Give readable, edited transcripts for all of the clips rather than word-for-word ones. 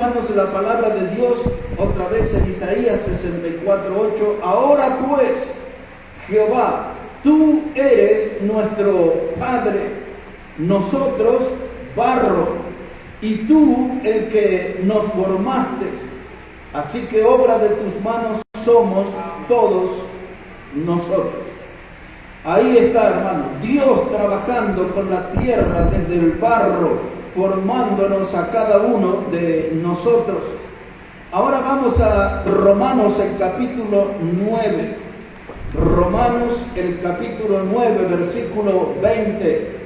Hermanos, la palabra de Dios otra vez en Isaías 64:8. Ahora pues, Jehová, tú eres nuestro Padre, nosotros barro, y tú el que nos formaste. Así que obra de tus manos somos todos nosotros. Ahí está, hermano, Dios trabajando con la tierra desde el barro, formándonos a cada uno de nosotros. Ahora vamos a Romanos, el capítulo 9. Romanos, el capítulo 9, versículo 20.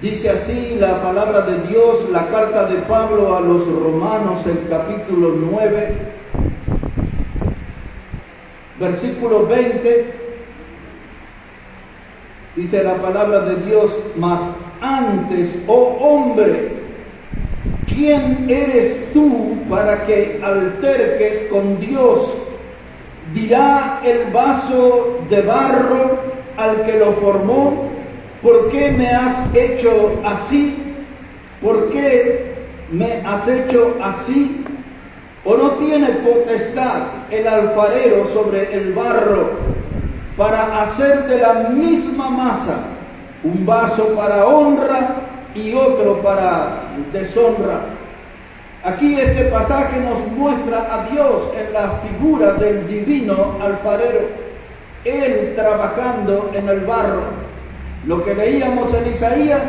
Dice así la palabra de Dios, la carta de Pablo a los Romanos, el capítulo 9, versículo 20. Dice la palabra de Dios: mas antes, oh hombre, ¿quién eres tú para que alterques con Dios? Dirá el vaso de barro al que lo formó: ¿por qué me has hecho así? ¿Por qué me has hecho así? ¿O no tiene potestad el alfarero sobre el barro para hacer de la misma masa un vaso para honra y otro para deshonra? Aquí este pasaje nos muestra a Dios en la figura del divino alfarero, Él trabajando en el barro. Lo que leíamos en Isaías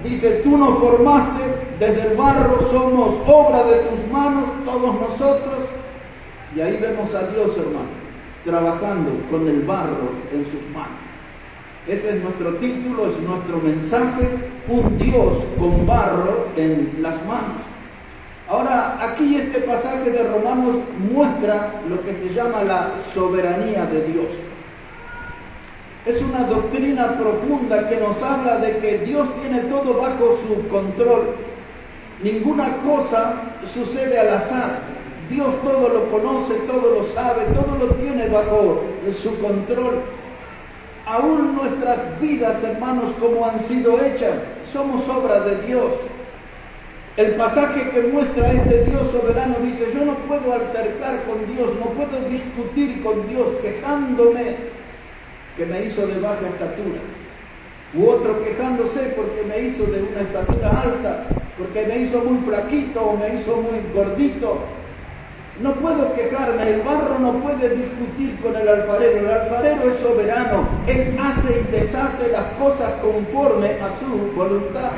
dice: tú nos formaste desde el barro, somos obra de tus manos, todos nosotros. Y ahí vemos a Dios, hermano, trabajando con el barro en sus manos. Ese es nuestro título, es nuestro mensaje: un Dios con barro en las manos. Ahora, aquí este pasaje de Romanos muestra lo que se llama la soberanía de Dios. Es una doctrina profunda que nos habla de que Dios tiene todo bajo su control. Ninguna cosa sucede al azar. Dios todo lo conoce, todo lo sabe, todo lo tiene bajo su control. Aún nuestras vidas, hermanos, como han sido hechas, somos obra de Dios. El pasaje que muestra este Dios soberano dice: yo no puedo altercar con Dios, no puedo discutir con Dios quejándome que me hizo de baja estatura, u otro quejándose porque me hizo de una estatura alta, porque me hizo muy flaquito o me hizo muy gordito. No puedo quejarme, el barro no puede discutir con el alfarero es soberano, Él hace y deshace las cosas conforme a su voluntad.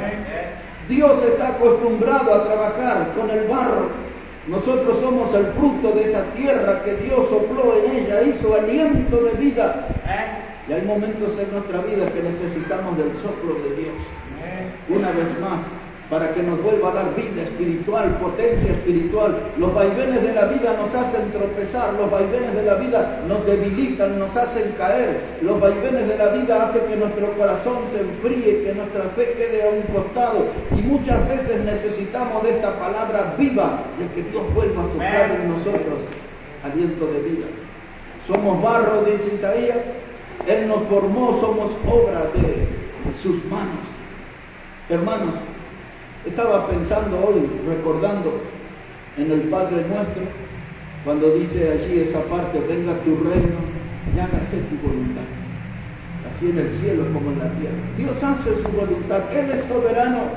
Dios está acostumbrado a trabajar con el barro. Nosotros somos el fruto de esa tierra que Dios sopló en ella, hizo aliento de vida. Y hay momentos en nuestra vida que necesitamos del soplo de Dios. Una vez más, para que nos vuelva a dar vida espiritual, potencia espiritual. Los vaivenes de la vida nos hacen tropezar, los vaivenes de la vida nos debilitan, nos hacen caer. Los vaivenes de la vida hacen que nuestro corazón se enfríe, que nuestra fe quede a un costado. Y muchas veces necesitamos de esta palabra viva, de que Dios vuelva a soplar en nosotros aliento de vida. Somos barro, dice Isaías, Él nos formó, somos obra de sus manos. Hermanos, estaba pensando hoy, recordando en el Padre Nuestro, cuando dice allí esa parte: venga tu reino y hágase tu voluntad, así en el cielo como en la tierra. Dios hace su voluntad, Él es soberano,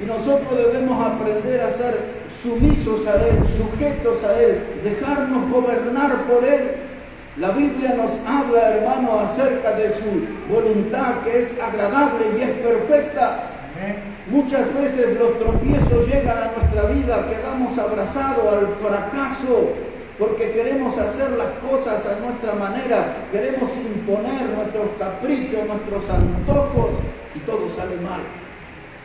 y nosotros debemos aprender a ser sumisos a Él, sujetos a Él, dejarnos gobernar por Él. La Biblia nos habla, hermano, acerca de su voluntad, que es agradable y es perfecta. Muchas veces los tropiezos llegan a nuestra vida, quedamos abrazados al fracaso porque queremos hacer las cosas a nuestra manera, queremos imponer nuestros caprichos, nuestros antojos, y todo sale mal.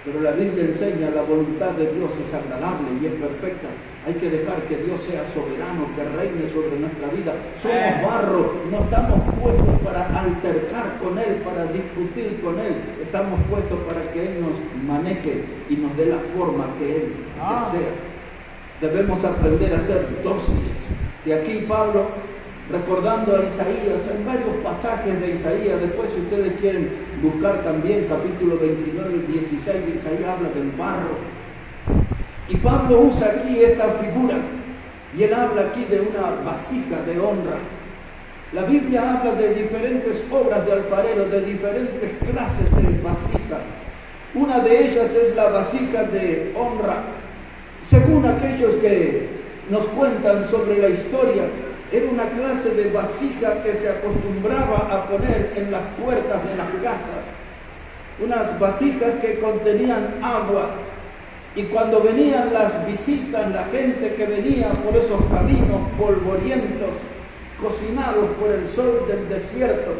Pero la Biblia enseña: la voluntad de Dios es agradable y es perfecta. Hay que dejar que Dios sea soberano, que reine sobre nuestra vida. Somos barro, no estamos puestos para altercar con Él, para discutir con Él. Estamos puestos para que Él nos maneje y nos dé la forma que Él desea. Debemos aprender a ser dóciles. Y aquí Pablo, recordando a Isaías, en varios pasajes de Isaías, después si ustedes quieren buscar también capítulo 29 y 16 de Isaías, habla del barro. Y Pablo usa aquí esta figura, y él habla aquí de una vasija de honra. La Biblia habla de diferentes obras de alfarero, de diferentes clases de vasija. Una de ellas es la vasija de honra. Según aquellos que nos cuentan sobre la historia, era una clase de vasija que se acostumbraba a poner en las puertas de las casas. Unas vasijas que contenían agua. Y cuando venían las visitas, la gente que venía por esos caminos polvorientos, cocinados por el sol del desierto,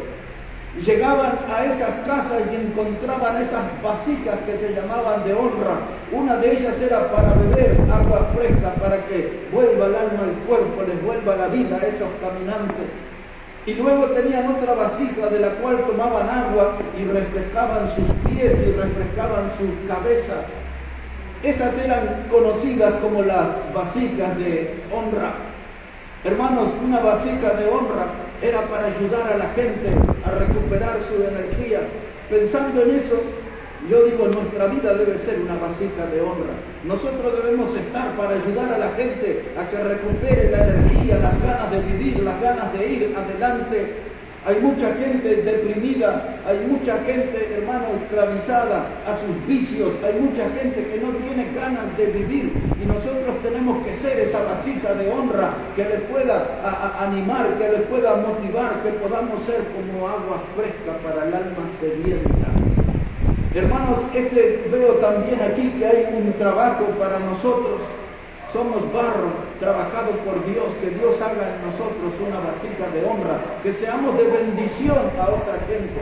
llegaban a esas casas y encontraban esas vasijas que se llamaban de honra. Una de ellas era para beber agua fresca, para que vuelva el alma al cuerpo, les vuelva la vida a esos caminantes. Y luego tenían otra vasija de la cual tomaban agua y refrescaban sus pies y refrescaban su cabeza. Esas eran conocidas como las vasijas de honra. Hermanos, una vasija de honra era para ayudar a la gente a recuperar su energía. Pensando en eso, yo digo, nuestra vida debe ser una vasija de honra. Nosotros debemos estar para ayudar a la gente a que recupere la energía, las ganas de vivir, las ganas de ir adelante. Hay mucha gente deprimida, hay mucha gente, hermano, esclavizada a sus vicios, hay mucha gente que no tiene ganas de vivir y nosotros tenemos que ser esa vasija de honra que les pueda animar, que les pueda motivar, que podamos ser como agua fresca para el alma sedienta. Hermanos, veo también aquí que hay un trabajo para nosotros. Somos barro trabajado por Dios, que Dios haga en nosotros una vasija de honra, que seamos de bendición a otra gente,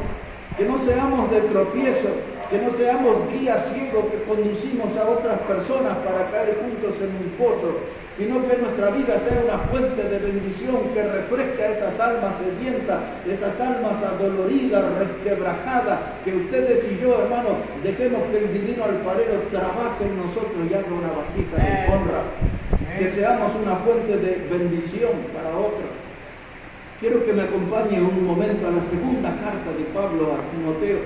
que no seamos de tropiezo, que no seamos guías ciegos que conducimos a otras personas para caer juntos en un pozo, sino que nuestra vida sea una fuente de bendición que refresca esas almas sedientas, esas almas adoloridas, resquebrajadas, que ustedes y yo, hermanos, dejemos que el divino alfarero trabaje en nosotros y haga una vasija de honra, que seamos una fuente de bendición para otros. Quiero que me acompañe un momento a la segunda carta de Pablo a Timoteo.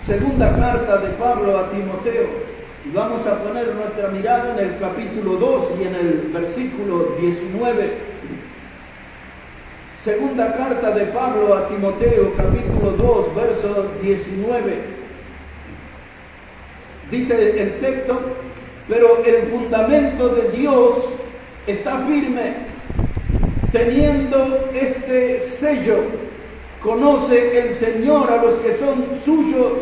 Segunda carta de Pablo a Timoteo. Y vamos a poner nuestra mirada en el capítulo 2 y en el versículo 19. Segunda carta de Pablo a Timoteo, capítulo 2, verso 19. Dice el texto: pero el fundamento de Dios está firme, teniendo este sello. Conoce el Señor a los que son suyos,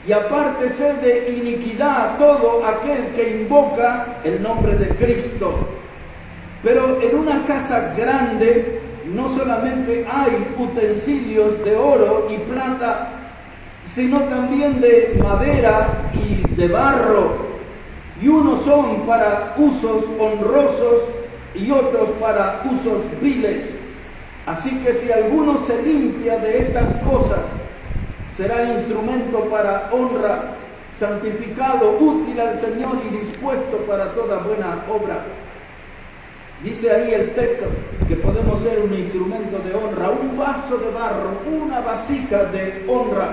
y apártese de iniquidad todo aquel que invoca el nombre de Cristo. Pero en una casa grande no solamente hay utensilios de oro y plata, sino también de madera y de barro, y unos son para usos honrosos y otros para usos viles. Así que si alguno se limpia de estas cosas, será instrumento para honra, santificado, útil al Señor y dispuesto para toda buena obra. Dice ahí el texto que podemos ser un instrumento de honra, un vaso de barro, una vasija de honra.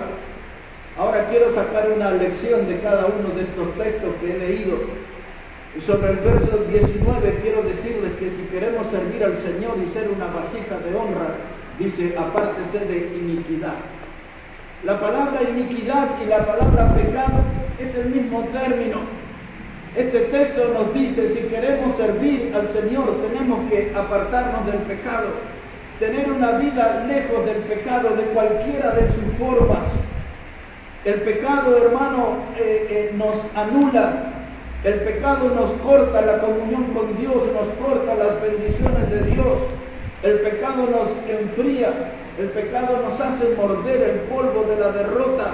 Ahora quiero sacar una lección de cada uno de estos textos que he leído. Sobre el verso 19 quiero decirles que si queremos servir al Señor y ser una vasija de honra, dice, apártese de iniquidad. La palabra iniquidad y la palabra pecado es el mismo término. Este texto nos dice, si queremos servir al Señor, tenemos que apartarnos del pecado, tener una vida lejos del pecado, de cualquiera de sus formas. El pecado, hermano, nos anula. El pecado nos corta la comunión con Dios, nos corta las bendiciones de Dios. El pecado nos enfría, el pecado nos hace morder el polvo de la derrota.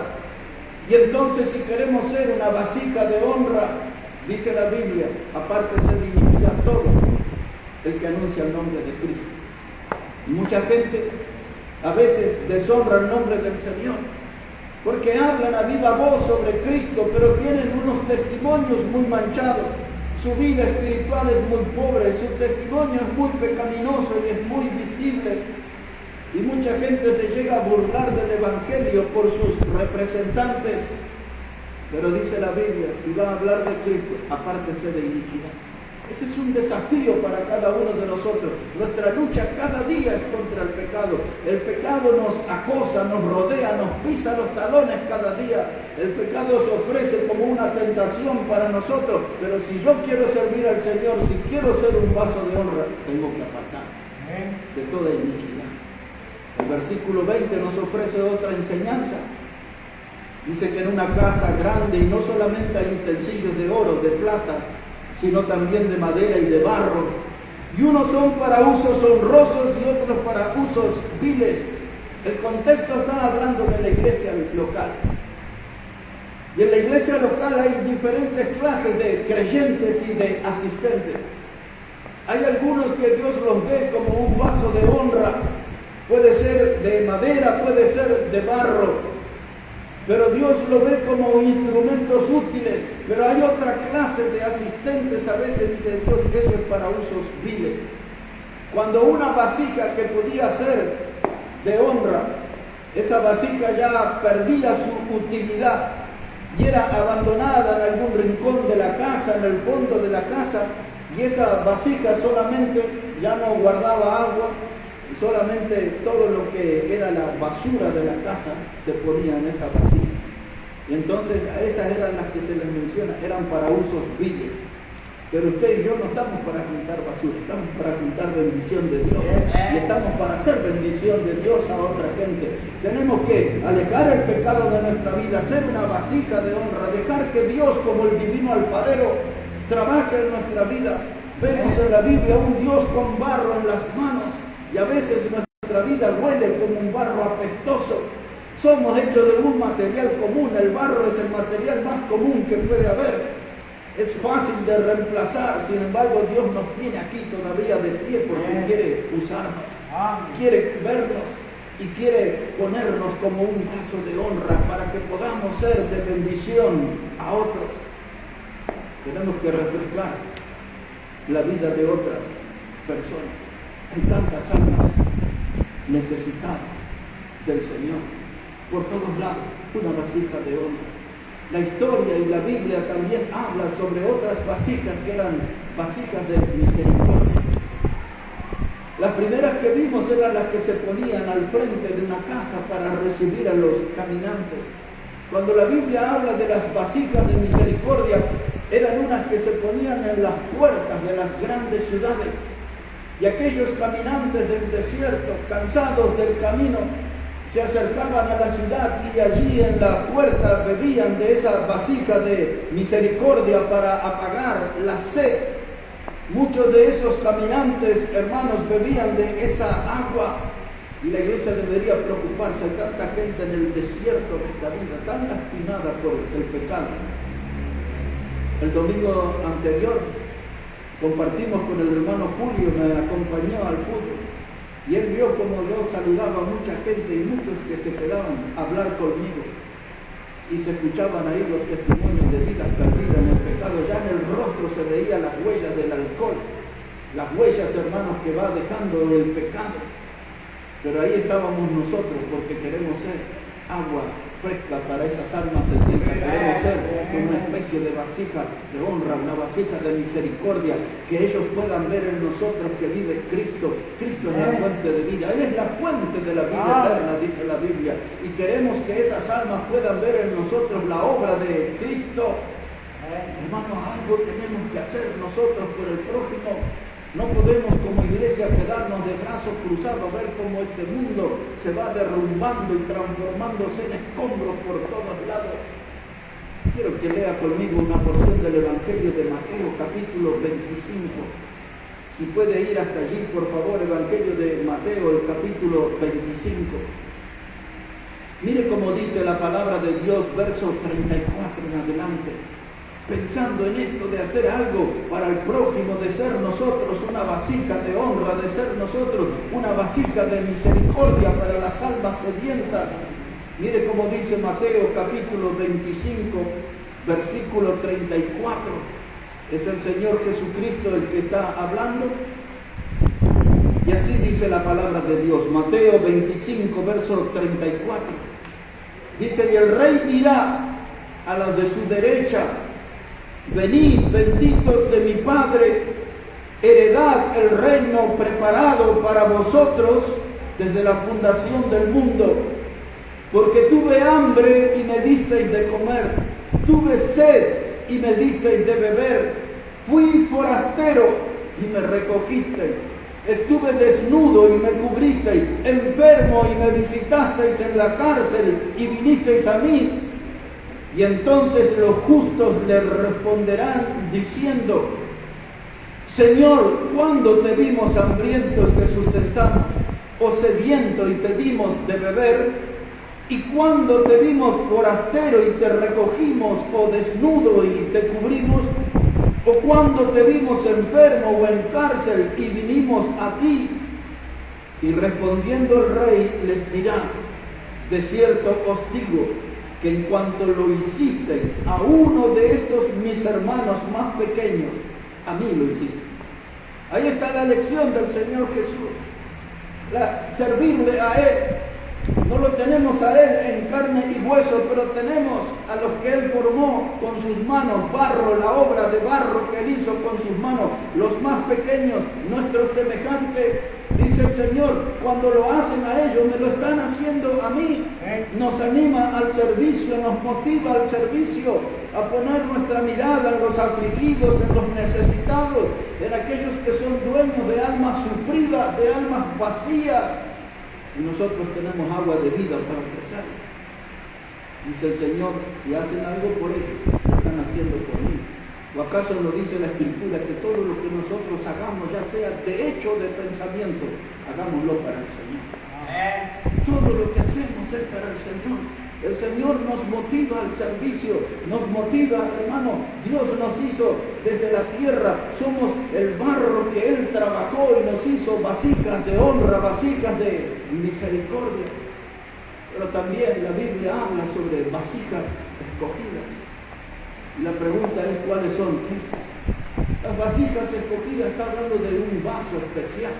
Y entonces, si queremos ser una vasija de honra, dice la Biblia, apártese de iniquidad todo el que anuncia el nombre de Cristo. Y mucha gente a veces deshonra el nombre del Señor, porque hablan a viva voz sobre Cristo, pero tienen unos testimonios muy manchados. Su vida espiritual es muy pobre, su testimonio es muy pecaminoso y es muy visible. Y mucha gente se llega a burlar del Evangelio por sus representantes. Pero dice la Biblia, si va a hablar de Cristo, apártese de iniquidad. Ese es un desafío para cada uno de nosotros. Nuestra lucha cada día es contra el pecado. El pecado nos acosa, nos rodea, nos pisa los talones cada día. El pecado se ofrece como una tentación para nosotros. Pero si yo quiero servir al Señor, si quiero ser un vaso de honra, tengo que apartarme de toda iniquidad. El versículo 20 nos ofrece otra enseñanza. Dice que en una casa grande, y no solamente hay utensilios de oro, de plata, sino también de madera y de barro. Y unos son para usos honrosos y otros para usos viles. El contexto está hablando de la iglesia local. Y en la iglesia local hay diferentes clases de creyentes y de asistentes. Hay algunos que Dios los ve como un vaso de honra. Puede ser de madera, puede ser de barro. Pero Dios lo ve como instrumentos útiles. Pero hay otra clase de asistentes, a veces dice Dios que eso es para usos viles. Cuando una vasija que podía ser de honra, esa vasija ya perdía su utilidad y era abandonada en algún rincón de la casa, en el fondo de la casa, y esa vasija solamente ya no guardaba agua, solamente todo lo que era la basura de la casa se ponía en esa vasija. Y entonces a esas eran las que se les menciona, eran para usos viles. Pero usted y yo no estamos para juntar basura, estamos para juntar bendición de Dios. Y estamos para hacer bendición de Dios a otra gente. Tenemos que alejar el pecado de nuestra vida, hacer una vasija de honra, dejar que Dios, como el divino alfarero, trabaje en nuestra vida. Vemos en la Biblia un Dios con barro en las manos. Y a veces nuestra vida huele como un barro apestoso. Somos hechos de un material común. El barro es el material más común que puede haber. Es fácil de reemplazar. Sin embargo, Dios nos tiene aquí todavía de pie porque quiere usarnos. Quiere vernos y quiere ponernos como un vaso de honra para que podamos ser de bendición a otros. Tenemos que reflejar la vida de otras personas. Hay tantas almas necesitadas del Señor por todos lados, una vasija de honra. La historia y la Biblia también habla sobre otras vasijas que eran vasijas de misericordia. Las primeras que vimos eran las que se ponían al frente de una casa para recibir a los caminantes. Cuando la Biblia habla de las vasijas de misericordia, eran unas que se ponían en las puertas de las grandes ciudades. Y aquellos caminantes del desierto, cansados del camino, se acercaban a la ciudad y allí en la puerta bebían de esa vasija de misericordia para apagar la sed. Muchos de esos caminantes, hermanos, bebían de esa agua. Y la iglesia debería preocuparse de tanta gente en el desierto de esta vida, tan lastimada por el pecado. El domingo anterior compartimos con el hermano Julio, me acompañó al fútbol. Y él vio como yo saludaba a mucha gente y muchos que se quedaban a hablar conmigo. Y se escuchaban ahí los testimonios de vidas perdidas en el pecado. Ya en el rostro se veían las huellas del alcohol. Las huellas, hermanos, que va dejando el pecado. Pero ahí estábamos nosotros porque queremos ser agua fresca para esas almas sedientas. Queremos ser una especie de vasija de honra, una vasija de misericordia, que ellos puedan ver en nosotros que vive Cristo. Cristo es la fuente de vida. Él es la fuente de la vida eterna, dice la Biblia. Y queremos que esas almas puedan ver en nosotros la obra de Cristo. Hermanos, algo tenemos que hacer nosotros por el prójimo. No podemos como iglesia quedarnos de brazos cruzados a ver cómo este mundo se va derrumbando y transformándose en escombros por todos lados. Quiero que lea conmigo una porción del Evangelio de Mateo, capítulo 25. Si puede ir hasta allí, por favor, Evangelio de Mateo, el capítulo 25. Mire cómo dice la palabra de Dios, verso 34 en adelante. Pensando en esto de hacer algo para el prójimo, de ser nosotros una vasija de honra, de ser nosotros una vasija de misericordia para las almas sedientas. Mire cómo dice Mateo capítulo 25, versículo 34. Es el Señor Jesucristo el que está hablando. Y así dice la palabra de Dios. Mateo 25, verso 34. Dice, y el rey dirá a los de su derecha: venid, benditos de mi Padre, heredad el reino preparado para vosotros desde la fundación del mundo. Porque tuve hambre y me disteis de comer, tuve sed y me disteis de beber, fui forastero y me recogisteis, estuve desnudo y me cubristeis, enfermo y me visitasteis en la cárcel y vinisteis a mí. Y entonces los justos le responderán diciendo: Señor, ¿cuándo te vimos hambriento y te sustentamos, o sediento y te dimos de beber? ¿Y cuándo te vimos forastero y te recogimos, o desnudo y te cubrimos? ¿O cuándo te vimos enfermo o en cárcel y vinimos a ti? Y respondiendo el rey les dirá: de cierto os digo que en cuanto lo hicisteis a uno de estos mis hermanos más pequeños, a mí lo hicisteis. Ahí está la lección del Señor Jesús. Servirle a Él. No lo tenemos a Él en carne y hueso, pero tenemos a los que Él formó con sus manos, barro, la obra de barro que Él hizo con sus manos, los más pequeños, nuestros semejantes. Dice el Señor, cuando lo hacen a ellos, me lo están haciendo a mí. Nos anima al servicio, nos motiva al servicio, a poner nuestra mirada en los afligidos, en los necesitados, en aquellos que son dueños de almas sufridas, de almas vacías. Y nosotros tenemos agua de vida para ofrecer. Dice el Señor, si hacen algo por ellos, lo están haciendo por mí. ¿O acaso no dice la Escritura que todo lo que nosotros hagamos, ya sea de hecho o de pensamiento, hagámoslo para el Señor? Todo lo que hacemos es para el Señor. El Señor nos motiva al servicio, nos motiva, hermano. Dios nos hizo desde la tierra, somos el barro que Él trabajó y nos hizo vasijas de honra, vasijas de misericordia. Pero también la Biblia habla sobre vasijas escogidas. Y la pregunta es, ¿cuáles son esas? Las vasijas escogidas está hablando de un vaso especial,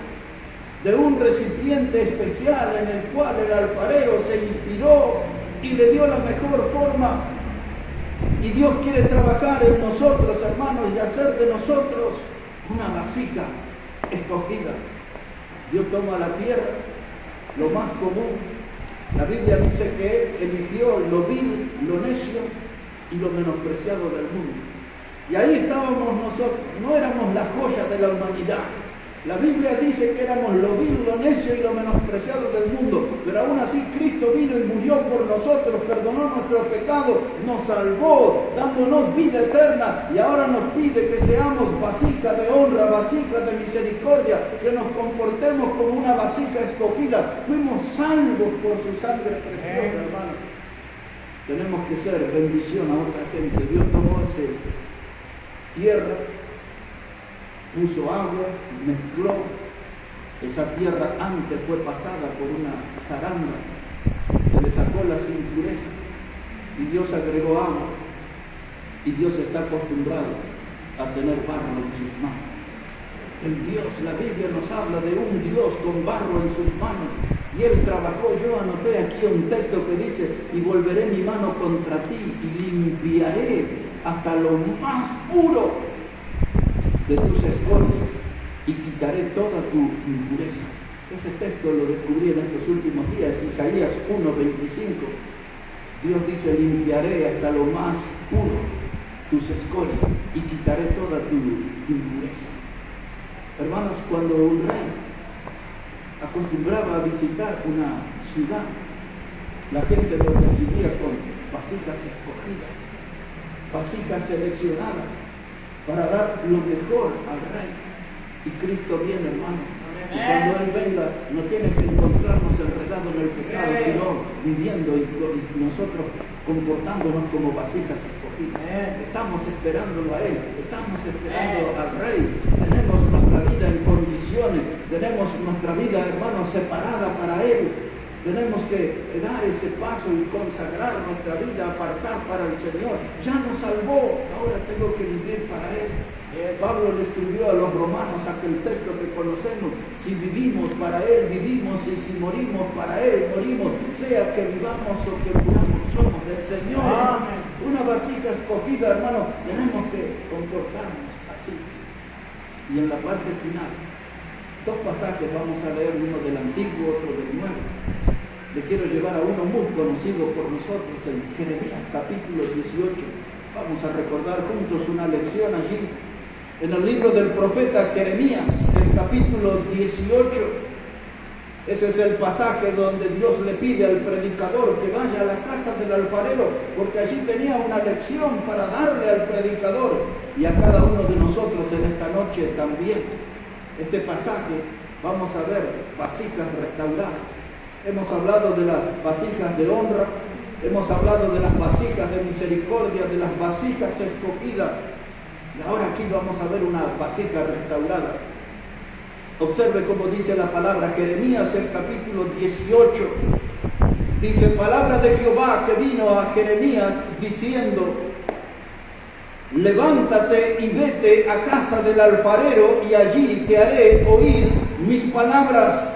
de un recipiente especial en el cual el alfarero se inspiró y le dio la mejor forma. Y Dios quiere trabajar en nosotros, hermanos, y hacer de nosotros una vasija escogida. Dios toma la tierra, lo más común. La Biblia dice que Él eligió lo vil, lo necio y lo menospreciado del mundo. Y ahí estábamos nosotros, no éramos la joya de la humanidad. La Biblia dice que éramos lo vil, lo necio y lo menospreciado del mundo, pero aún así Cristo vino y murió por nosotros, perdonó nuestros pecados, nos salvó, dándonos vida eterna, y ahora nos pide que seamos vasija de honra, vasija de misericordia, que nos comportemos como una vasija escogida. Fuimos salvos por su sangre preciosa, hermanos. Tenemos que ser bendición a otra gente. Dios tomó esa tierra, puso agua, mezcló. Esa tierra antes fue pasada por una zaranda, se le sacó las impurezas y Dios agregó agua. Y Dios está acostumbrado a tener barro en sus manos. El Dios, la Biblia nos habla de un Dios con barro en sus manos. Y Él trabajó. Yo anoté aquí un texto que dice: y volveré mi mano contra ti y limpiaré hasta lo más puro de tus escorias y quitaré toda tu impureza. Ese texto lo descubrí en estos últimos días, Isaías 1:25. Dios dice: limpiaré hasta lo más puro tus escorias y quitaré toda tu impureza. Hermanos, cuando un rey acostumbraba a visitar una ciudad, la gente lo recibía con vasijas escogidas, vasijas seleccionadas, para dar lo mejor al rey. Y Cristo viene, hermano. Y cuando Él venga, no tiene que encontrarnos enredados en el pecado, sino viviendo y nosotros comportándonos como vasijas escogidas. Estamos esperándolo a Él, estamos esperando al Rey. Tenemos nuestra vida en condiciones, tenemos nuestra vida, hermano, separada para Él. Tenemos que dar ese paso y consagrar nuestra vida, apartar para el Señor. Ya nos salvó, ahora tengo que vivir para Él. Pablo le escribió a los romanos aquel texto que conocemos: si vivimos para Él, vivimos, y si morimos para Él, morimos. Sea que vivamos o que muramos, somos del Señor. una vasija escogida, hermano, tenemos que comportarnos así. Y en la parte final, dos pasajes vamos a leer, uno del Antiguo, otro del Nuevo. Le quiero llevar a uno muy conocido por nosotros, en Jeremías capítulo 18. Vamos a recordar juntos una lección allí, en el libro del profeta Jeremías, el capítulo 18. Ese es el pasaje donde Dios le pide al predicador que vaya a la casa del alfarero, porque allí tenía una lección para darle al predicador y a cada uno de nosotros en esta noche también. Este pasaje, vamos a ver vasijas restauradas. Hemos hablado de las vasijas de honra, hemos hablado de las vasijas de misericordia, de las vasijas escogidas. Y ahora aquí vamos a ver una vasija restaurada. Observe cómo dice la palabra, Jeremías, el capítulo 18. Dice, palabra de Jehová que vino a Jeremías diciendo, levántate y vete a casa del alfarero y allí te haré oír mis palabras.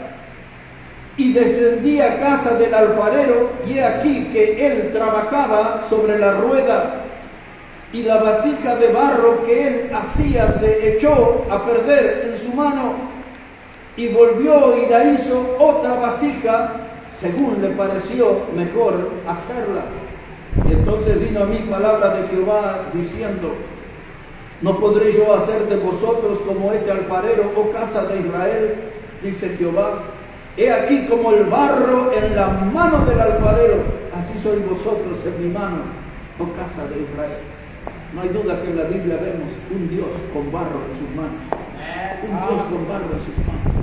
Y descendí a casa del alfarero y he aquí que él trabajaba sobre la rueda y la vasija de barro que él hacía se echó a perder en su mano y volvió y la hizo otra vasija según le pareció mejor hacerla. Y entonces vino a mí palabra de Jehová diciendo, no podré yo hacer de vosotros como este alfarero, oh casa de Israel, dice Jehová. He aquí como el barro en la mano del alfarero, así sois vosotros en mi mano, oh casa de Israel. No hay duda que en la Biblia vemos un Dios con barro en sus manos. Un Dios con barro en sus manos.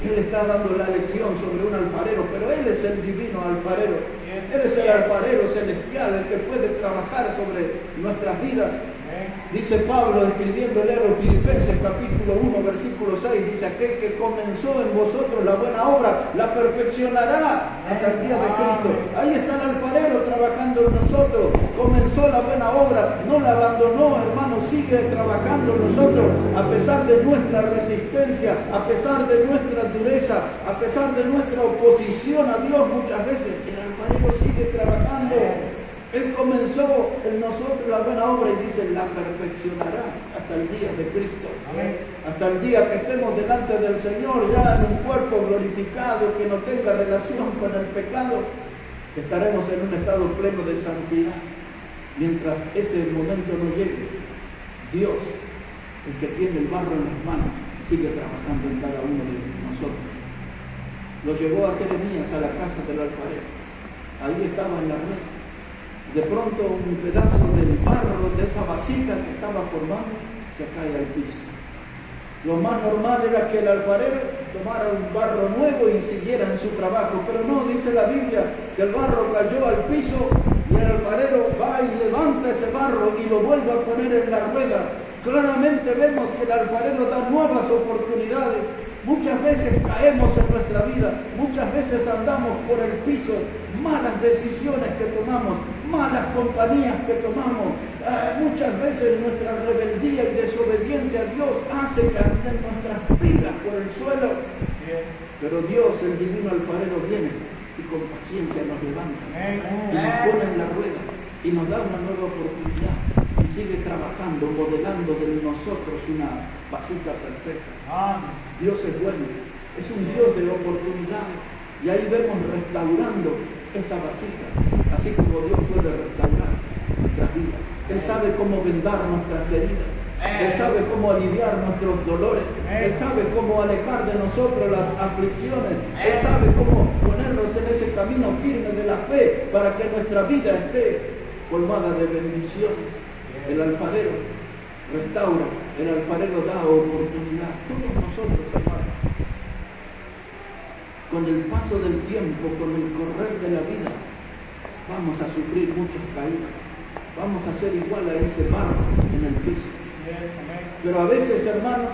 Él está dando la lección sobre un alfarero, pero Él es el divino alfarero. Él es el alfarero celestial, el que puede trabajar sobre nuestras vidas. Dice Pablo, escribiéndole a los Filipenses, capítulo 1, versículo 6, dice, aquel que comenzó en vosotros la buena obra, la perfeccionará hasta el día de Cristo. Ahí está el alfarero trabajando en nosotros. Comenzó la buena obra, no la abandonó, hermano, sigue trabajando en nosotros, a pesar de nuestra resistencia, a pesar de nuestra dureza, a pesar de nuestra oposición a Dios muchas veces. El alfarero sigue trabajando. Él comenzó en nosotros la buena obra y dice, la perfeccionará hasta el día de Cristo. Amén. Hasta el día que estemos delante del Señor, ya en un cuerpo glorificado, que no tenga relación con el pecado, estaremos en un estado pleno de santidad. Mientras ese momento no llegue, Dios, el que tiene el barro en las manos, sigue trabajando en cada uno de nosotros. Lo llevó a Jeremías a la casa del alfarero. Ahí estaba en la red. De pronto un pedazo del barro de esa vasija que estaba formando se cae al piso. Lo más normal era que el alfarero tomara un barro nuevo y siguiera en su trabajo, pero no, dice la Biblia que el barro cayó al piso y el alfarero va y levanta ese barro y lo vuelve a poner en la rueda. Claramente vemos que el alfarero da nuevas oportunidades. Muchas veces caemos en nuestra vida, muchas veces andamos por el piso, malas decisiones que tomamos, malas compañías que tomamos, muchas veces nuestra rebeldía y desobediencia a Dios hace que anden nuestras vidas por el suelo. Pero Dios, el divino alfarero, viene y con paciencia nos levanta y nos pone en la rueda y nos da una nueva oportunidad y sigue trabajando, modelando de nosotros una vasija perfecta. Dios es bueno, es un Dios de oportunidades y ahí vemos restaurando esa vasija, así como Dios puede restaurar nuestras vidas. Él sabe cómo vendar nuestras heridas, Él sabe cómo aliviar nuestros dolores, Él sabe cómo alejar de nosotros las aflicciones, Él sabe cómo ponernos en ese camino firme de la fe para que nuestra vida esté colmada de bendiciones. El alfarero restaura, el alfarero da oportunidad. Todos nosotros, hermanos, con el paso del tiempo, con el correr de la vida, vamos a sufrir muchas caídas. Vamos a ser igual a ese barro en el piso. Pero a veces, hermanos,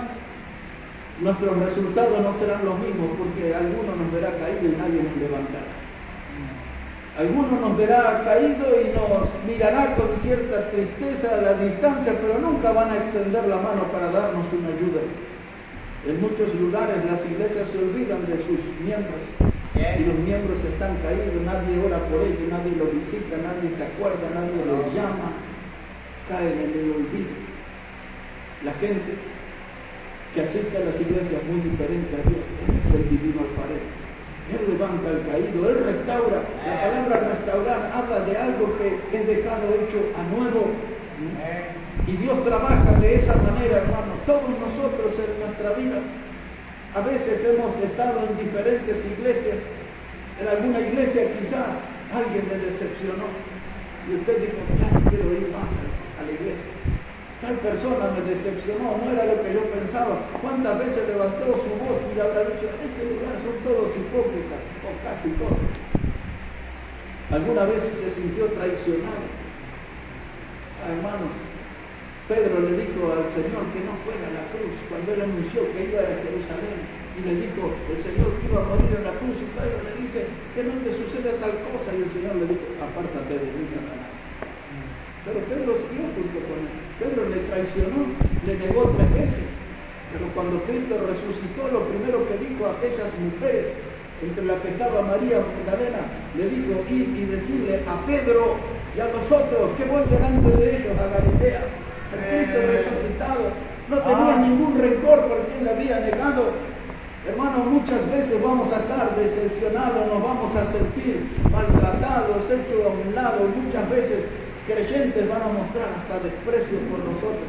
nuestros resultados no serán los mismos, porque alguno nos verá caído y nadie nos levantará. Alguno nos verá caído y nos mirará con cierta tristeza a la distancia, pero nunca van a extender la mano para darnos una ayuda. En muchos lugares las iglesias se olvidan de sus miembros, y los miembros están caídos, nadie ora por ellos, nadie los visita, nadie se acuerda, nadie los llama, caen en el olvido. La gente que asiste a las iglesias muy diferente a Dios, es el divino alfarero. Él levanta al caído, Él restaura. La palabra restaurar habla de algo que es dejado hecho a nuevo. Y Dios trabaja de esa manera, hermanos. Todos nosotros en nuestra vida, a veces hemos estado en diferentes iglesias. En alguna iglesia quizás alguien me decepcionó. Y usted dijo, ya no quiero ir más a la iglesia. Tal persona me decepcionó, no era lo que yo pensaba. ¿Cuántas veces levantó su voz y le habrá dicho, en ese lugar son todos hipócritas, o casi todos? ¿Alguna vez se sintió traicionado? Hermanos, Pedro le dijo al Señor que no fuera a la cruz, cuando él anunció que iba a Jerusalén, y le dijo, el Señor que iba a morir en la cruz, y Pedro le dice, que no te suceda tal cosa, y el Señor le dijo, apártate de mí, Satanás. Pero Pedro siguió junto con él. Pedro le traicionó, le negó 3 veces. Pero cuando Cristo resucitó, lo primero que dijo a aquellas mujeres, entre las que estaba María Magdalena, le dijo, ir y decirle a Pedro y a los otros que voy delante de ellos a Galilea. El Cristo resucitado no tenía ningún rencor por quien le había negado. Hermanos, muchas veces vamos a estar decepcionados, nos vamos a sentir maltratados, hechos a un lado, y muchas veces creyentes van a mostrar hasta desprecio por nosotros.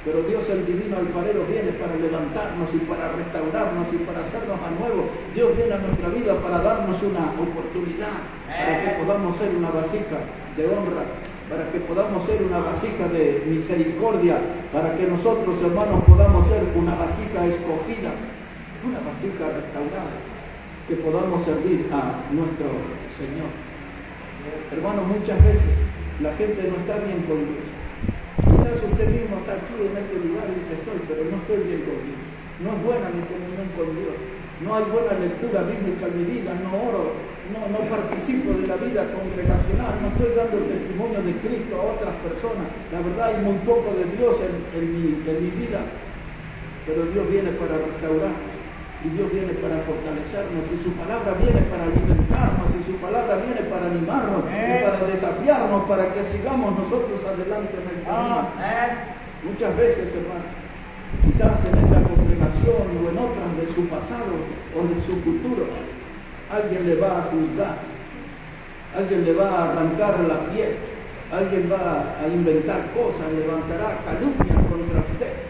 Pero Dios, el divino alfarero, viene para levantarnos y para restaurarnos y para hacernos a nuevo. Dios viene a nuestra vida para darnos una oportunidad, para que podamos ser una vasija de honra, para que podamos ser una vasija de misericordia, para que nosotros, hermanos, podamos ser una vasija escogida, una vasija restaurada, que podamos servir a nuestro Señor. Hermanos, muchas veces la gente no está bien con Dios. Quizás usted mismo está aquí en este lugar y dice, pero no estoy bien con Dios. No es buena mi comunión con Dios. No hay buena lectura bíblica en mi vida, no oro, no participo de la vida congregacional, no estoy dando el testimonio de Cristo a otras personas. La verdad hay muy poco de Dios en mi vida. Pero Dios viene para restaurarnos. Y Dios viene para fortalecernos, y su palabra viene para alimentarnos, y su palabra viene para animarnos, y para desafiarnos, para que sigamos nosotros adelante en el camino. Muchas veces, hermanos, quizás en esta congregación o en otras de su pasado o de su futuro, alguien le va a juzgar, alguien le va a arrancar la piel, alguien va a inventar cosas, levantará calumnias contra usted.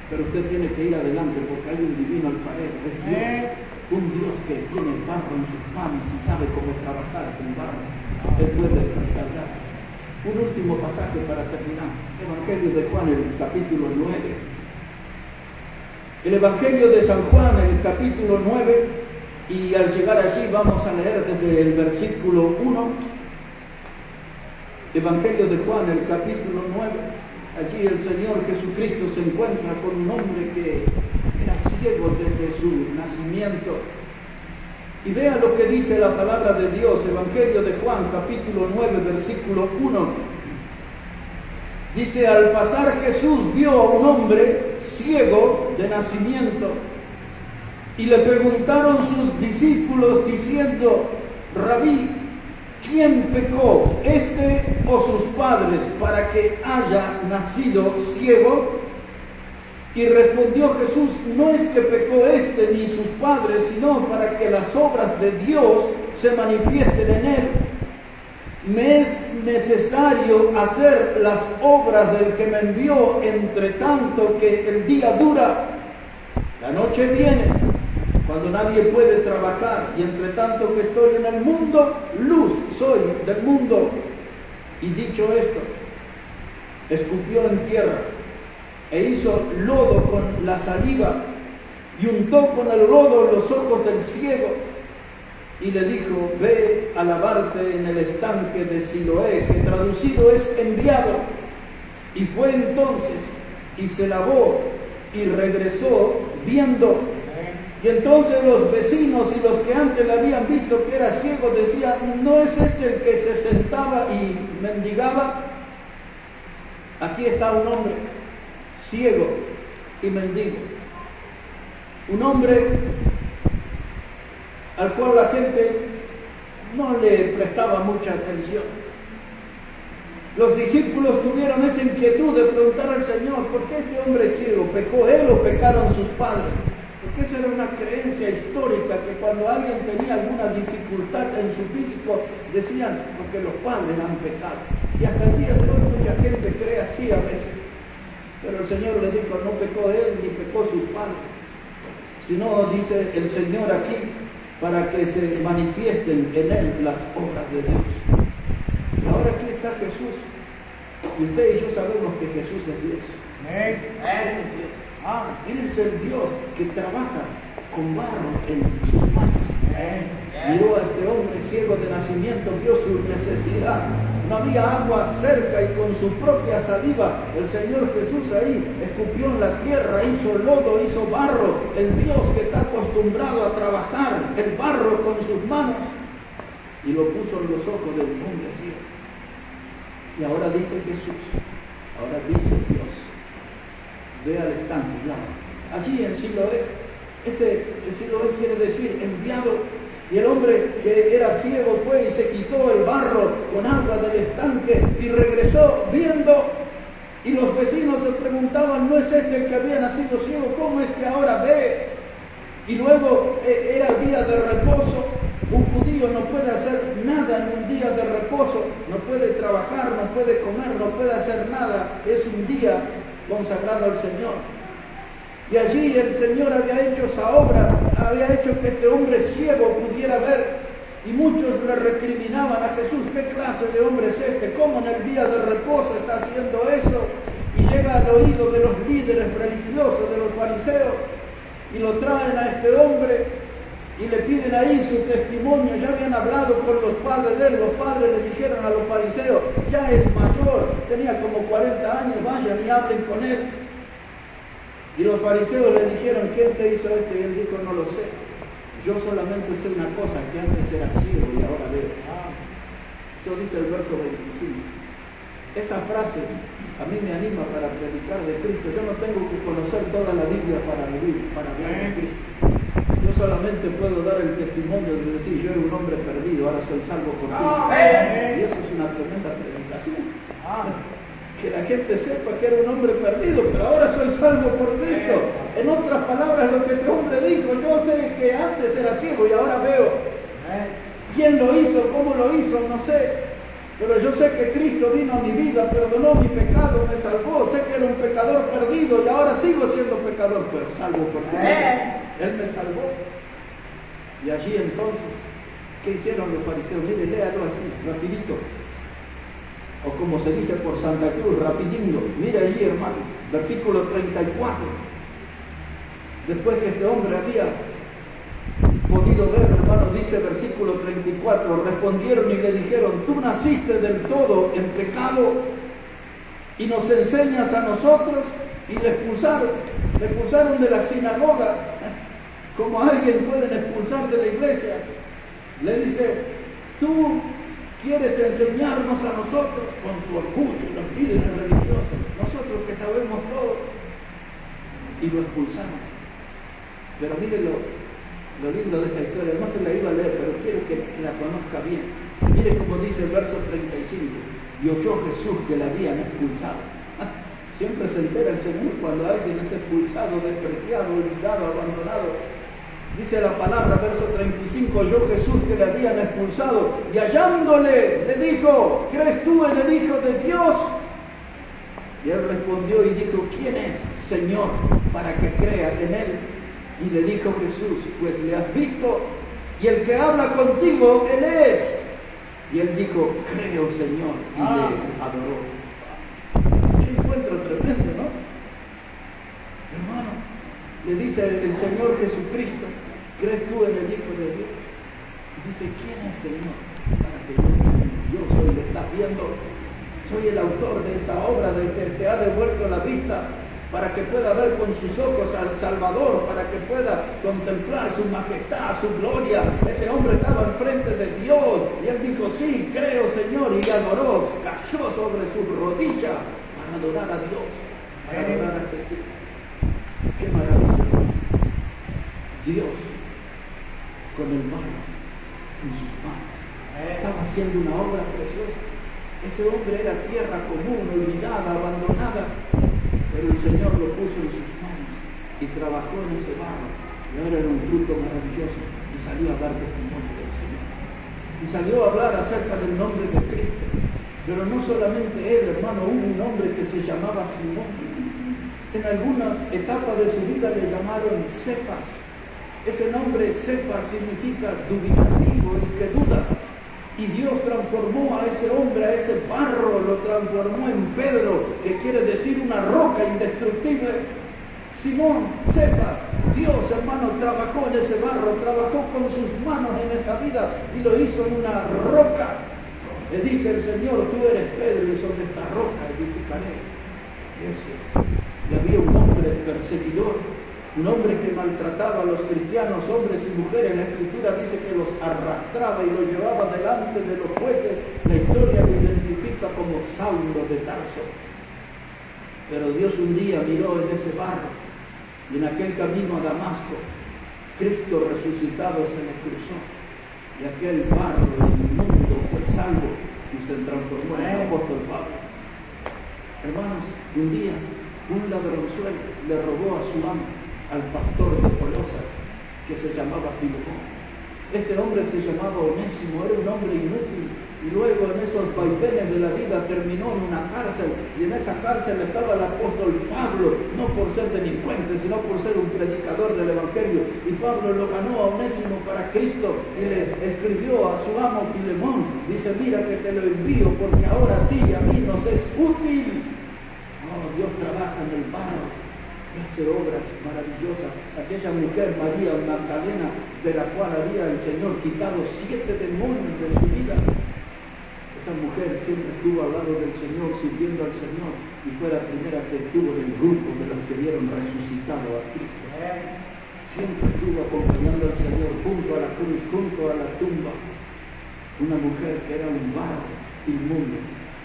Pero usted tiene que ir adelante porque hay un divino alfarero, es Dios, un Dios que tiene barro en sus manos y sabe cómo trabajar con barro. Él puede restaurar. Un último pasaje para terminar, Evangelio de Juan, el capítulo 9. El Evangelio de San Juan, el capítulo 9, y al llegar allí vamos a leer desde el versículo 1. Evangelio de Juan, el capítulo 9. Allí el Señor Jesucristo se encuentra con un hombre que era ciego desde su nacimiento. Y vea lo que dice la palabra de Dios, Evangelio de Juan, capítulo 9, versículo 1. Dice, al pasar Jesús vio a un hombre ciego de nacimiento y le preguntaron sus discípulos diciendo, Rabí, ¿quién pecó, este o sus padres, para que haya nacido ciego? Y respondió Jesús, no es que pecó este ni sus padres, sino para que las obras de Dios se manifiesten en él. Me es necesario hacer las obras del que me envió, entre tanto que el día dura. La noche viene, cuando nadie puede trabajar, y entre tanto que estoy en el mundo, luz soy del mundo. Y dicho esto, escupió en tierra, e hizo lodo con la saliva, y untó con el lodo los ojos del ciego, y le dijo, ve a lavarte en el estanque de Siloé, que traducido es enviado. Y fue entonces, y se lavó, y regresó viendo. Y entonces los vecinos y los que antes le habían visto que era ciego decían, ¿no es este el que se sentaba y mendigaba? Aquí está un hombre ciego y mendigo. Un hombre al cual la gente no le prestaba mucha atención. Los discípulos tuvieron esa inquietud de preguntar al Señor, ¿por qué este hombre ciego? ¿Pecó él o pecaron sus padres? Porque esa era una creencia histórica, que cuando alguien tenía alguna dificultad en su físico, decían, porque los padres han pecado. Y hasta el día de hoy mucha gente cree así a veces. Pero el Señor le dijo, no pecó él ni pecó sus padres, sino, dice el Señor aquí, para que se manifiesten en él las obras de Dios. Y ahora aquí está Jesús. Y usted y yo sabemos que Jesús es Dios. Él es Dios. Él es el Dios que trabaja con barro en sus manos. Miró a este hombre ciego de nacimiento, vio su necesidad. No había agua cerca y con su propia saliva el Señor Jesús ahí escupió en la tierra, hizo lodo, hizo barro. El Dios que está acostumbrado a trabajar el barro con sus manos, y lo puso en los ojos de un hombre ciego. Y ahora dice Jesús, ahora dice Dios, ve al estanque, allí en Siloé. Ese Siloé quiere decir enviado. Y el hombre que era ciego fue y se quitó el barro con agua del estanque y regresó viendo. Y los vecinos se preguntaban, ¿no es este el que había nacido ciego? ¿Cómo es que ahora ve? Y luego era día de reposo. Un judío no puede hacer nada en un día de reposo, no puede trabajar, no puede comer, no puede hacer nada. Es un día consagrado al Señor. Y allí el Señor había hecho esa obra, había hecho que este hombre ciego pudiera ver. Y muchos le recriminaban a Jesús, ¿qué clase de hombre es este? ¿Cómo en el día de reposo está haciendo eso? Y llega al oído de los líderes religiosos, de los fariseos, y lo traen a este hombre y le piden ahí su testimonio. Ya habían hablado con los padres de él. Los padres le dijeron a los fariseos, ya es mayor, tenía como 40 años, vayan y hablen con él. Y los fariseos le dijeron, ¿quién te hizo esto? Y él dijo, no lo sé. Yo solamente sé una cosa, que antes era ciego y ahora veo. Eso dice el verso 25. Esa frase a mí me anima para predicar de Cristo. Yo no tengo que conocer toda la Biblia para vivir, para hablar de Cristo. Yo solamente puedo dar el testimonio de decir, yo era un hombre perdido, ahora soy salvo por Cristo. Y eso es una tremenda predicación. Que la gente sepa que era un hombre perdido, pero ahora soy salvo por Cristo. En otras palabras, lo que este hombre dijo, yo sé que antes era ciego y ahora veo. ¿Quién lo hizo? ¿Cómo lo hizo? No sé. Pero yo sé que Cristo vino a mi vida, perdonó mi pecado, me salvó. Sé que era un pecador perdido y ahora sigo siendo pecador, pero salvo por Cristo. Él me salvó. Y allí entonces, ¿qué hicieron los fariseos? Mire, léalo así, rapidito. O como se dice por Santa Cruz, rapidingo. Mira allí, hermano, versículo 34. Después que este hombre había podido ver, hermano, dice versículo 34, respondieron y le dijeron, tú naciste del todo en pecado y nos enseñas a nosotros. Y le expulsaron de la sinagoga, como a alguien pueden expulsar de la iglesia. Le dice, tú quieres enseñarnos a nosotros, con su orgullo, los líderes religiosos, nosotros que sabemos todo. Y lo expulsaron. Pero mire lo lindo de esta historia, no se la iba a leer, pero quiero que la conozca bien. Mire cómo dice el verso 35, y oyó Jesús que la habían expulsado. Siempre se entera el Señor cuando alguien es expulsado, despreciado, olvidado, abandonado. Dice la palabra, verso 35, oyó Jesús que le habían expulsado, y hallándole, le dijo, ¿crees tú en el Hijo de Dios? Y él respondió y dijo, ¿quién es, Señor, para que crea en él? Y le dijo Jesús, pues le has visto, y el que habla contigo, él es. Y él dijo, creo, Señor, y le adoró. Qué encuentro tremendo, ¿no? Hermano, le dice el Señor Jesucristo, ¿crees tú en el Hijo de Dios? Y dice, ¿quién es, Señor? Para que yo soy, lo estás viendo, soy el autor de esta obra, del que te ha devuelto la vista, para que pueda ver con sus ojos al Salvador, para que pueda contemplar su majestad, su gloria. Ese hombre estaba enfrente de Dios, y él dijo, sí, creo, Señor, y adoró, cayó sobre sus rodillas para adorar a Dios, para adorar a Jesús. ¡Qué maravilla! Dios, con el barro en sus manos. Estaba haciendo una obra preciosa. Ese hombre era tierra común, olvidada, abandonada, pero el Señor lo puso en sus manos y trabajó en ese barro, y ahora era un fruto maravilloso, y salió a dar testimonio del Señor. Y salió a hablar acerca del nombre de Cristo. Pero no solamente él, hermano, hubo un hombre que se llamaba Simón. En algunas etapas de su vida le llamaron Cefas. Ese nombre Cefas significa dubitativo, el que duda. Y Dios transformó a ese hombre, a ese barro, lo transformó en Pedro, que quiere decir una roca indestructible. Simón, Cefas, Dios, hermano, trabajó en ese barro, trabajó con sus manos en esa vida y lo hizo en una roca. Le dice el Señor, tú eres Pedro y sobre esta roca edificaré. Y había un hombre perseguidor, un hombre que maltrataba a los cristianos, hombres y mujeres. La Escritura dice que los arrastraba y los llevaba delante de los jueces. La historia lo identifica como Saulo de Tarso. Pero Dios un día miró en ese barro y en aquel camino a Damasco, Cristo resucitado se le cruzó. Y aquel barro inmundo fue salvo y se transformó en el apóstol Pablo. Hermanos, un día un ladronzuelo le robó a su amo, al pastor de Colosas, que se llamaba Filemón. Este hombre se llamaba Onésimo, era un hombre inútil, y luego en esos vaivenes de la vida terminó en una cárcel, y en esa cárcel estaba el apóstol Pablo, no por ser delincuente, sino por ser un predicador del Evangelio. Y Pablo lo ganó a Onésimo para Cristo, y le escribió a su amo Filemón, dice, mira que te lo envío, porque ahora a ti y a mí nos es útil. Oh, Dios trabaja en el barro, hace obras maravillosas. Aquella mujer, María Magdalena, de la cual había el Señor quitado 7 demonios de su vida. Esa mujer siempre estuvo al lado del Señor, sirviendo al Señor, y fue la primera que estuvo en el grupo de los que vieron resucitado a Cristo. Siempre estuvo acompañando al Señor junto a la cruz, junto a la tumba. Una mujer que era un barro inmundo.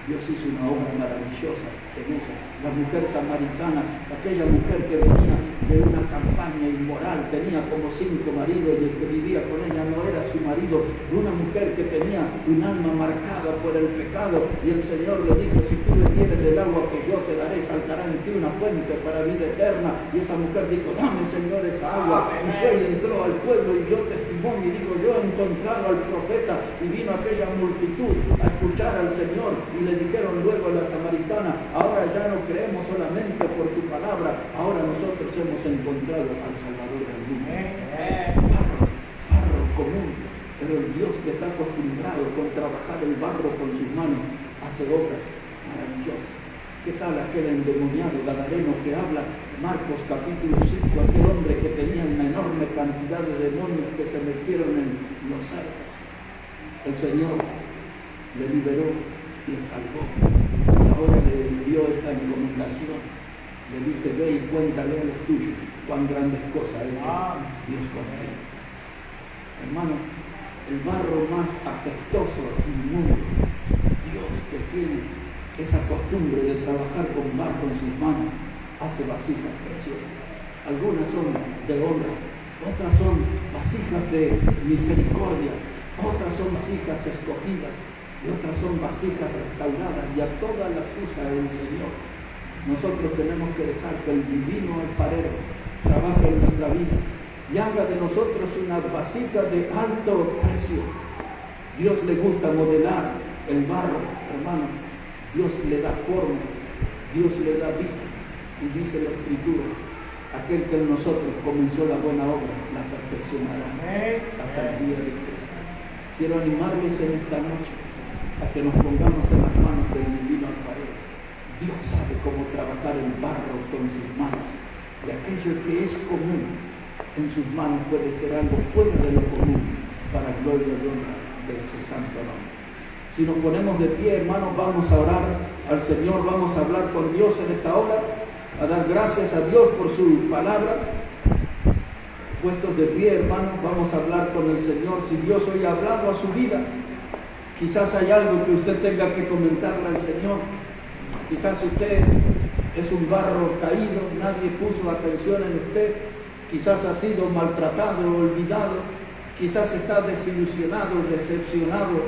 Dios hizo una obra maravillosa en ella. La mujer samaritana, aquella mujer que venía de una campaña inmoral, tenía como 5 maridos y el que vivía con ella no era su marido. Una mujer que tenía un alma marcada por el pecado, y el Señor le dijo, si tú bebieres del agua que yo te daré, saltará en ti una fuente para vida eterna. Y esa mujer dijo, dame, Señor, esa agua. Y fue y entró al pueblo y dio testimonio y dijo, yo he encontrado al profeta. Y vino aquella multitud a escuchar al Señor, y le dijeron luego a la samaritana, ahora ya no creemos solamente por tu palabra, ahora nosotros hemos encontrado al Salvador del mundo. Barro común, pero el Dios que está acostumbrado con trabajar el barro con sus manos, hace obras maravillosas. ¿Qué tal aquel endemoniado gadareno que habla Marcos capítulo 5, aquel hombre que tenía una enorme cantidad de demonios que se metieron en los cercos? El Señor le liberó, le salvó, y ahora le dio esta encomendación. Le dice, ve y cuéntale a los tuyos cuán grandes cosas ha hecho Dios contigo. Hermano, el barro más apestoso inmundo, Dios que tiene esa costumbre de trabajar con barro en sus manos, hace vasijas preciosas. Algunas son de honra, otras son vasijas de misericordia, otras son vasijas escogidas, y otras son vasijas restauradas, y a todas las usa el Señor. Nosotros tenemos que dejar que el divino alfarero trabaje en nuestra vida y haga de nosotros unas vasijas de alto precio. Dios le gusta modelar el barro, hermano. Dios le da forma, Dios le da vida, y dice la Escritura, aquel que en nosotros comenzó la buena obra, la perfeccionará hasta el día de Cristo. Quiero animarles en esta noche a que nos pongamos en las manos del divino alfarero. Dios sabe cómo trabajar el barro con sus manos, y aquello que es común en sus manos puede ser algo fuera de lo común para gloria y honra de su santo nombre. Si nos ponemos de pie, hermanos, vamos a orar al Señor, vamos a hablar con Dios en esta hora, a dar gracias a Dios por su palabra. Puestos de pie, hermanos, vamos a hablar con el Señor. Si Dios hoy ha hablado a su vida, quizás hay algo que usted tenga que comentarle al Señor. Quizás usted es un barro caído, nadie puso atención en usted. Quizás ha sido maltratado, olvidado. Quizás está desilusionado, decepcionado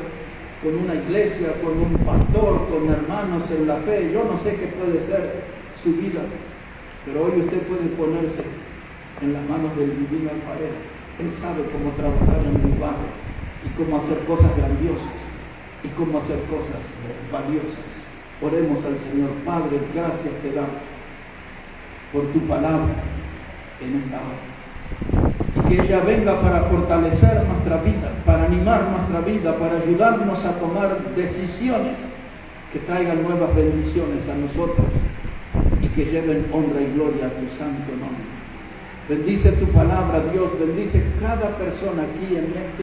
con una iglesia, con un pastor, con hermanos en la fe. Yo no sé qué puede ser su vida, pero hoy usted puede ponerse en las manos del divino alfarero. Él sabe cómo trabajar en el barro y cómo hacer cosas grandiosas y cómo hacer cosas valiosas. Oremos al Señor. Padre, gracias te damos por tu palabra en esta hora. Y que ella venga para fortalecer nuestra vida, para animar nuestra vida, para ayudarnos a tomar decisiones que traigan nuevas bendiciones a nosotros y que lleven honra y gloria a tu santo nombre. Bendice tu palabra, Dios, bendice cada persona aquí en este